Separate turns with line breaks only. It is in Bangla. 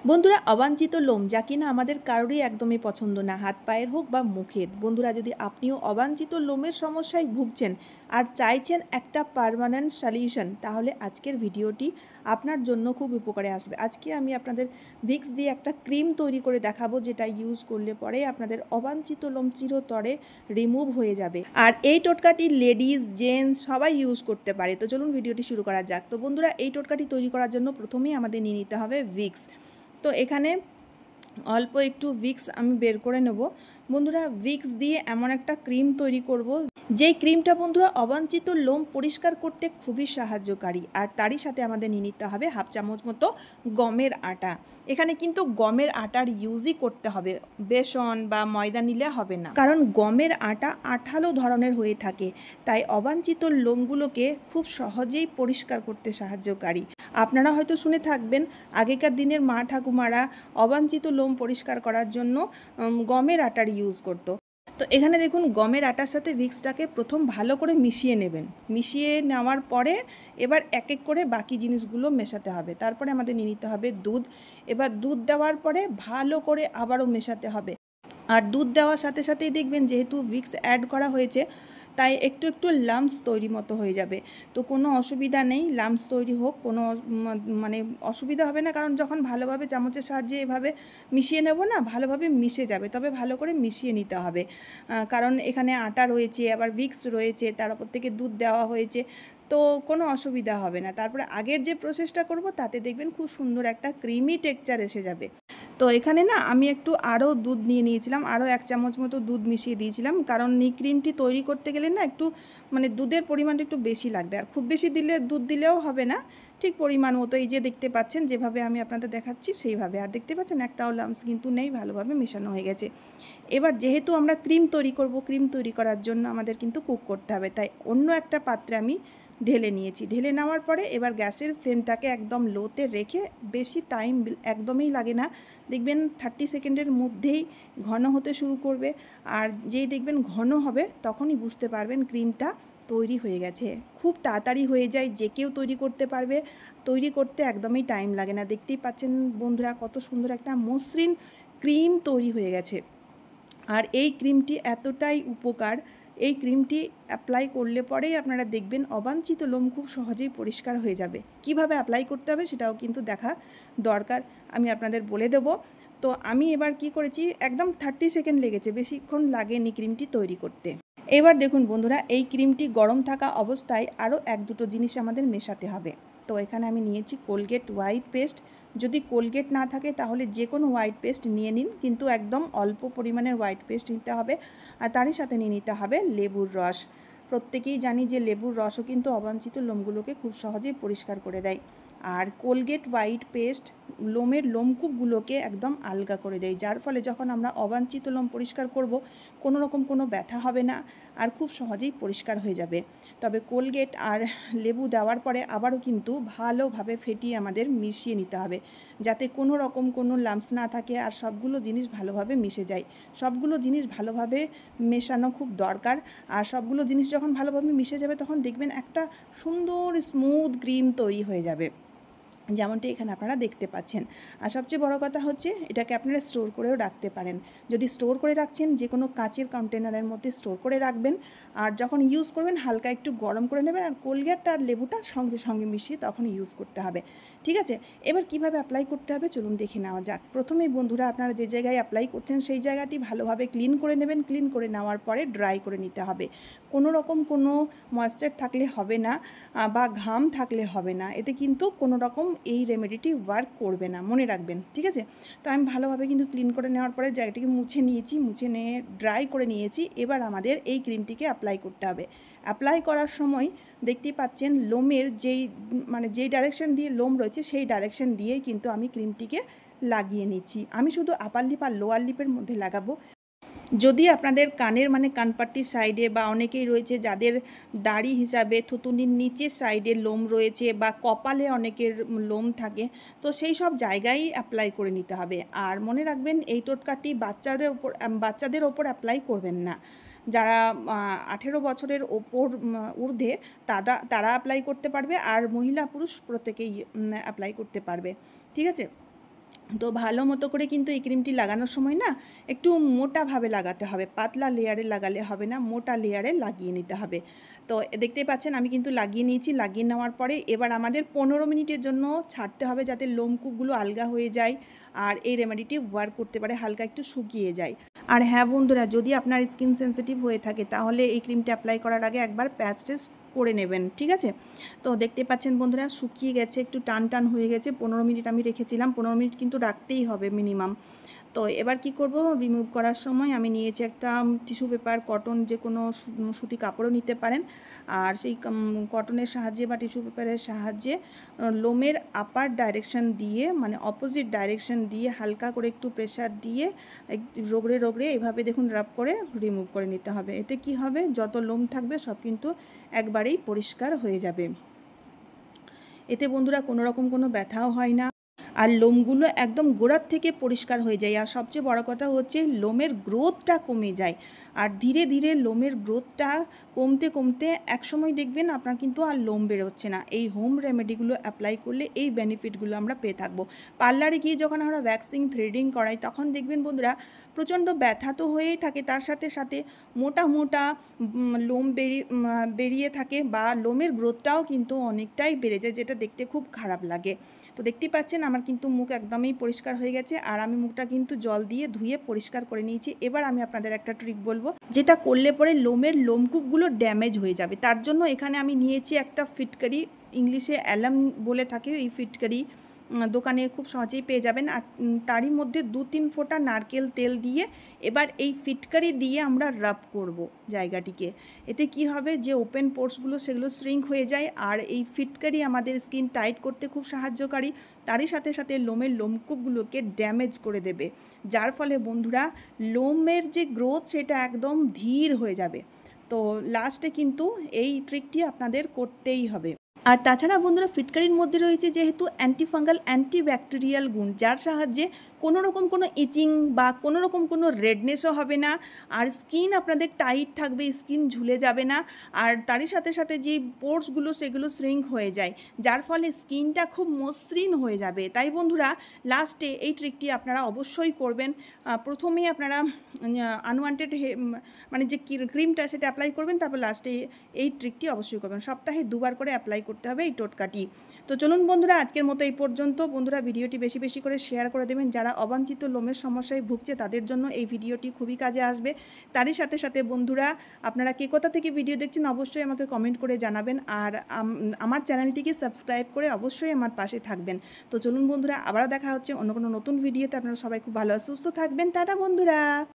বন্ধুরা, অবাঞ্ছিত লোম যা কিনা আমাদের কারোরই একদমই পছন্দ না, হাত পায়ের হোক বা মুখের। বন্ধুরা, যদি আপনিও অবাঞ্ছিত লোমের সমস্যায় ভুগছেন আর চাইছেন একটা পার্মানেন্ট সলিউশন, তাহলে আজকের ভিডিওটি আপনার জন্য খুব উপকারে আসবে। আজকে আমি আপনাদের ভিক্স দিয়ে একটা ক্রিম তৈরি করে দেখাবো, যেটা ইউজ করলে পরে আপনাদের অবাঞ্ছিত লোম চিরতরে রিমুভ হয়ে যাবে। আর এই টোটকাটি লেডিস, জেন্টস সবাই ইউজ করতে পারে। তো চলুন ভিডিওটি শুরু করা যাক। তো বন্ধুরা, এই টোটকাটি তৈরি করার জন্য প্রথমেই আমাদের নিয়ে নিতে হবে ভিক্স। তো এখানে অল্প একটু ভিক্স আমি বের করে নেব। বন্ধুরা, ভিক্স দিয়ে এমন একটা ক্রিম তৈরি করব, যেই ক্রিমটা বন্ধুরা অবাঞ্ছিত লোম পরিষ্কার করতে খুবই সাহায্যকারী। আর তারই সাথে আমাদের নিয়ে নিতে হবে হাফ চামচ মতো গমের আটা। এখানে কিন্তু গমের আটার ইউজই করতে হবে, বেসন বা ময়দা নিলে হবে না, কারণ গমের আটা আঠালো ধরনের হয়ে থাকে, তাই অবাঞ্ছিত লোমগুলোকে খুব সহজেই পরিষ্কার করতে সাহায্যকারী। আপনারা হয়তো শুনে থাকবেন, আগেকার দিনের মা ঠাকুমারা অবাঞ্ছিত লোম পরিষ্কার করার জন্য গমের আটার ইউজ করতো। তো এখানে দেখুন, গমের আটার সাথে ভিক্সটাকে প্রথম ভালো করে মিশিয়ে নেবেন। মিশিয়ে নেওয়ার পরে এবার এক এক করে বাকি জিনিসগুলো মেশাতে হবে। তারপরে আমাদের নিয়ে নিতে হবে দুধ। এবার দুধ দেওয়ার পরে ভালো করে আবারও মেশাতে হবে। আর দুধ দেওয়ার সাথে সাথেই দেখবেন, যেহেতু ভিক্স অ্যাড করা হয়েছে, তাই একটু একটু লাম্পস তৈরি মতো হয়ে যাবে। তো কোনো অসুবিধা নেই, লাম্পস তৈরি হোক, কোনো মানে অসুবিধা হবে না, কারণ যখন ভালোভাবে চামচের সাহায্যে এভাবে মিশিয়ে নেব না, ভালোভাবে মিশে যাবে। তবে ভালো করে মিশিয়ে নিতে হবে, কারণ এখানে আটা রয়েছে, আবার ভিক্স রয়েছে, তার উপর থেকে দুধ দেওয়া হয়েছে, তো কোনো অসুবিধা হবে না। তারপরে আগের যে প্রসেসটা করব, তাতে দেখবেন খুব সুন্দর একটা ক্রিমি টেক্সচার এসে যাবে। তো এখানে না আমি একটু আরও দুধ নিয়ে নিয়েছিলাম, আরও 1 চামচ মতো দুধ মিশিয়ে দিয়েছিলাম, কারণ এই ক্রিমটি তৈরি করতে গেলে না একটু মানে দুধের পরিমাণটা একটু বেশি লাগবে। আর খুব বেশি দুধ দিলেও হবে না, ঠিক পরিমাণ মতো। এই যে দেখতে পাচ্ছেন, যেভাবে আমি আপনাদের দেখাচ্ছি সেইভাবে। আর দেখতে পাচ্ছেন একটাও লাম্পস কিন্তু নেই, ভালোভাবে মেশানো হয়ে গেছে। এবার যেহেতু আমরা ক্রিম তৈরি করব, ক্রিম তৈরি করার জন্য আমাদের কিন্তু কুক করতে হবে, তাই অন্য একটা পাত্রে আমি ঢেলে নিয়েছি। ঢেলে নেওয়ার পরে এবার গ্যাসের ফ্লেমটাকে একদম লোতে রেখে, বেশি টাইম একদমই লাগে না, দেখবেন 30 সেকেন্ডের মধ্যেই ঘন হতে শুরু করবে। আর যেই দেখবেন ঘন হবে, তখনই বুঝতে পারবেন ক্রিমটা তৈরি হয়ে গেছে। খুব তাড়াতাড়ি হয়ে যায়, যে কেউ তৈরি করতে পারবে। তৈরি করতে একদমই টাইম লাগে না। দেখতেই পাচ্ছেন বন্ধুরা, কত সুন্দর একটা মসৃণ ক্রিম তৈরি হয়ে গেছে। আর এই ক্রিমটি এতটাই উপকার, এই ক্রিমটি অ্যাপ্লাই করলে পরেই আপনারা দেখবেন অবাঞ্ছিত লোম খুব সহজেই পরিষ্কার হয়ে যাবে। কিভাবে অ্যাপ্লাই করতে হবে সেটাও কিন্তু দেখা দরকার, আমি আপনাদের বলে দেবো। তো আমি এবার কি করেছি, একদম 30 সেকেন্ড লেগেছে, বেশিক্ষণ লাগেনি ক্রিমটি তৈরি করতে। এবার দেখুন বন্ধুরা, এই ক্রিমটি গরম থাকা অবস্থায় আরও 1-2টো জিনিস আমাদের মেশাতে হবে। তো এখানে আমি নিয়েছি কোলগেট হোয়াইট পেস্ট। যদি কোলগেট না থাকে তাহলে যে কোনো হোয়াইট পেস্ট নিয়ে নিন, কিন্তু একদম অল্প পরিমাণের হোয়াইট পেস্ট নিতে হবে। আর তারই সাথে নিয়ে নিতে হবে লেবুর রস। প্রত্যেকেই জানি যে লেবুর রসও কিন্তু অবাঞ্ছিত লোমগুলোকে খুব সহজেই পরিষ্কার করে দেয়। আর কোলগেট হোয়াইট পেস্ট লোমের লোমকূপগুলোকে একদম আলগা করে দেয়, যার ফলে যখন আমরা অবাঞ্ছিত লোম পরিষ্কার করব, কোনো রকম কোনো ব্যথা হবে না, আর খুব সহজেই পরিষ্কার হয়ে যাবে। তবে কোলগেট আর লেবু দেওয়ার পরে আবারও কিন্তু ভালোভাবে ফেটিয়ে আমাদের মিশিয়ে নিতে হবে, যাতে কোনো রকম কোনো লাম্পস না থাকে, আর সবগুলো জিনিস ভালোভাবে মিশে যায়। সবগুলো জিনিস ভালোভাবে মেশানো খুব দরকার। আর সবগুলো জিনিস যখন ভালোভাবে মিশে যাবে, তখন দেখবেন একটা সুন্দর স্মুথ ক্রিম তৈরি হয়ে যাবে, যেমনটি এখানে আপনারা দেখতে পাচ্ছেন। আর সবচেয়ে বড় কথা হচ্ছে, এটাকে আপনারা স্টোর করেও রাখতে পারেন। যদি স্টোর করে রাখছেন, যে কোনো কাচের কন্টেনারের মধ্যে স্টোর করে রাখবেন। আর যখন ইউজ করবেন, হালকা একটু গরম করে নেবেন, আর কোলগেট আর লেবুটা সঙ্গে সঙ্গে মিশিয়ে তখন ইউজ করতে হবে। ঠিক আছে? এবার কিভাবে অ্যাপ্লাই করতে হবে চলুন দেখে নেওয়া যাক। প্রথমেই বন্ধুরা, আপনারা যে জায়গায় অ্যাপ্লাই করছেন সেই জায়গাটি ভালোভাবে ক্লিন করে নেবেন। ক্লিন করে নেওয়ার পরে ড্রাই করে নিতে হবে। কোনো রকম কোনো ময়েশ্চার থাকলে হবে না, বা ঘাম থাকলে হবে না, এতে কিন্তু কোনো রকম এই রেমেডিটি ওয়ার্ক করবে না, মনে রাখবেন। ঠিক আছে? তো আমি ভালোভাবে কিন্তু ক্লিন করে নেওয়ার পরে জায়গাটিকে মুছে নিয়েছি, মুছে নিয়ে ড্রাই করে নিয়েছি। এবার আমাদের এই ক্রিমটিকে অ্যাপ্লাই করতে হবে। অ্যাপ্লাই করার সময় দেখতেই পাচ্ছেন, লোমের যেই ডাইরেকশন দিয়ে লোম রয়েছে, সেই ডাইরেকশন দিয়েই কিন্তু আমি ক্রিমটিকে লাগিয়ে নিচ্ছি। আমি শুধু আপার লিপ আর লোয়ার লিপের মধ্যে লাগাবো। যদি আপনাদের কানের কানপাট্টির সাইডে, বা অনেকেই রয়েছে যাদের দাড়ি হিসাবে থুতুনির নিচের সাইডে লোম রয়েছে, বা কপালে অনেকের লোম থাকে, তো সেই সব জায়গায় অ্যাপ্লাই করে নিতে হবে। আর মনে রাখবেন, এই টোটকাটি বাচ্চাদের ওপর অ্যাপ্লাই করবেন না। যারা 18 বছরের ওপর ঊর্ধ্বে, তারা অ্যাপ্লাই করতে পারবে, আর মহিলা পুরুষ প্রত্যেকেই অ্যাপ্লাই করতে পারবে। ঠিক আছে? তো ভালো মতো করে কিন্তু এই ক্রিমটি লাগানোর সময় না একটু মোটাভাবে লাগাতে হবে, পাতলা লেয়ারে লাগালে হবে না, মোটা লেয়ারে লাগিয়ে নিতে হবে। তো দেখতেই পাচ্ছেন আমি কিন্তু লাগিয়ে নিয়েছি। লাগিয়ে নেওয়ার পরে এবার আমাদের 15 মিনিটের জন্য ছাড়তে হবে যাতে লোমকূপগুলো আলগা হয়ে যায় আর এই রেমেডিটি ওয়ার্ক করতে পারে, হালকা একটু শুকিয়ে যায়। আর হ্যাঁ বন্ধুরা, যদি আপনার স্কিন সেন্সিটিভ হয়ে থাকে তাহলে এই ক্রিমটা অ্যাপ্লাই করার আগে একবার প্যাচ টেস্ট করে নেবেন, ঠিক আছে? তো দেখতে পাচ্ছেন বন্ধুরা শুকিয়ে গেছে, একটু টান টান হয়ে গেছে। 15 মিনিট আমি রেখেছিলাম, 15 মিনিট কিন্তু রাখতেই হবে মিনিমাম। তো এবার কি করব, রিমুভ করার সময় আমি নিয়েছি একটা টিস্যু পেপার, কটন, যে কোনো সুতি কাপড়ও নিতে পারেন। আর সেই কটনের সাহায্যে বা টিস্যু পেপারের সাহায্যে লোমের আপার ডাইরেকশন দিয়ে, মানে অপোজিট ডাইরেকশন দিয়ে হালকা করে একটু প্রেসার দিয়ে রগড়ে রগড়ে এভাবে দেখুন রাব করে রিমুভ করে নিতে হবে। এতে কি হবে, যত লোম থাকবে সব কিন্তু একবারেই পরিষ্কার হয়ে যাবে। এতে বন্ধুরা কোনো রকম কোনো ব্যথাও হয় না, আর লোমগুলো একদম গোড়ার থেকে পরিষ্কার হয়ে যায়। আর সবচেয়ে বড় কথা হচ্ছে লোমের গ্রোথটা কমে যায়। আর ধীরে ধীরে লোমের গ্রোথটা কমতে কমতে একসময় দেখবেন আপনার কিন্তু আর লোম বেরোচ্ছে না। এই হোম রেমেডিগুলো অ্যাপ্লাই করলে এই বেনিফিটগুলো আমরা পেয়ে থাকবো। পার্লারে গিয়ে যখন আমরা ভ্যাক্সিং থ্রেডিং করাই তখন দেখবেন বন্ধুরা প্রচণ্ড ব্যথা তো হয়েই থাকে, তার সাথে সাথে মোটা মোটা লোম বেরিয়ে থাকে, বা লোমের গ্রোথটাও কিন্তু অনেকটাই বেড়ে যায়, যেটা দেখতে খুব খারাপ লাগে। তো দেখতেই পাচ্ছেন আমার কিন্তু মুখ একদমই পরিষ্কার হয়ে গেছে, আর আমি মুখটা কিন্তু জল দিয়ে ধুয়ে পরিষ্কার করে নিয়েছি। এবার আমি আপনাদের একটা ট্রিক বলবো, যেটা করলে পরে লোমের লোমকূপগুলো ড্যামেজ হয়ে যাবে। তার জন্য এখানে আমি নিয়েছি একটা ফিটকারি, ইংলিশে অ্যালাম বলে থাকে এই ফিটকারি, দোকানে খুব সহজেই পেয়ে যাবেন। আর তারই মধ্যে 2-3 ফোঁটা নারকেল তেল দিয়ে এবার এই ফিটকারি দিয়ে আমরা রাব করব জায়গাটিকে। এতে কি হবে, যে ওপেন পোর্সগুলো সেগুলো শ্রিঙ্ক হয়ে যায়, আর এই ফিটকারি আমাদের স্কিন টাইট করতে খুব সাহায্যকারী, তারই সাথে সাথে লোমের লোমকূপগুলোকে ড্যামেজ করে দেবে, যার ফলে বন্ধুরা লোমের যে গ্রোথ সেটা একদম ধীর হয়ে যাবে। তো লাস্টে কিন্তু এই ট্রিকটি আপনাদের করতেই হবে। আর তাছাড়া বন্ধুরা ফিটকারির মধ্যে রয়েছে যেহেতু অ্যান্টিফাঙ্গাল অ্যান্টিব্যাকটেরিয়াল গুণ, যার সাহায্যে কোনো রকম কোনো ইচিং বা কোনো রকম কোনো রেডনেসও হবে না, আর স্কিন আপনাদের টাইট থাকবে, স্কিন ঝুলে যাবে না, আর তারই সাথে সাথে যে পোর্সগুলো সেগুলো শ্রিঙ্ক হয়ে যায়, যার ফলে স্কিনটা খুব মসৃণ হয়ে যাবে। তাই বন্ধুরা লাস্টে এই ট্রিকটি আপনারা অবশ্যই করবেন। প্রথমেই আপনারা আনওয়ান্টেড মানে যে ক্রিমটা সেটা অ্যাপ্লাই করবেন, তারপর লাস্টে এই ট্রিকটি অবশ্যই করবেন। সপ্তাহে 2বার করে অ্যাপ্লাই করতে হবে এই টোটকাটি। তো চলুন বন্ধুরা আজকের মতো এই পর্যন্ত। বন্ধুরা ভিডিওটি বেশি বেশি করে শেয়ার করে দেবেন, যারা অবাঞ্ছিত লোমের সমস্যায় ভুগছে তাদের জন্য এই ভিডিওটি খুবই কাজে আসবে। তারই সাথে সাথে বন্ধুরা আপনারা কে কোথা থেকে ভিডিও দেখছেন অবশ্যই আমাকে কমেন্ট করে জানাবেন, আর আমার চ্যানেলটিকে সাবস্ক্রাইব করে অবশ্যই আমার পাশে থাকবেন। তো চলুন বন্ধুরা আবারও দেখা হচ্ছে অন্য কোনো নতুন ভিডিওতে। আপনারা সবাই খুব ভালো সুস্থ থাকবেন। টাটা বন্ধুরা।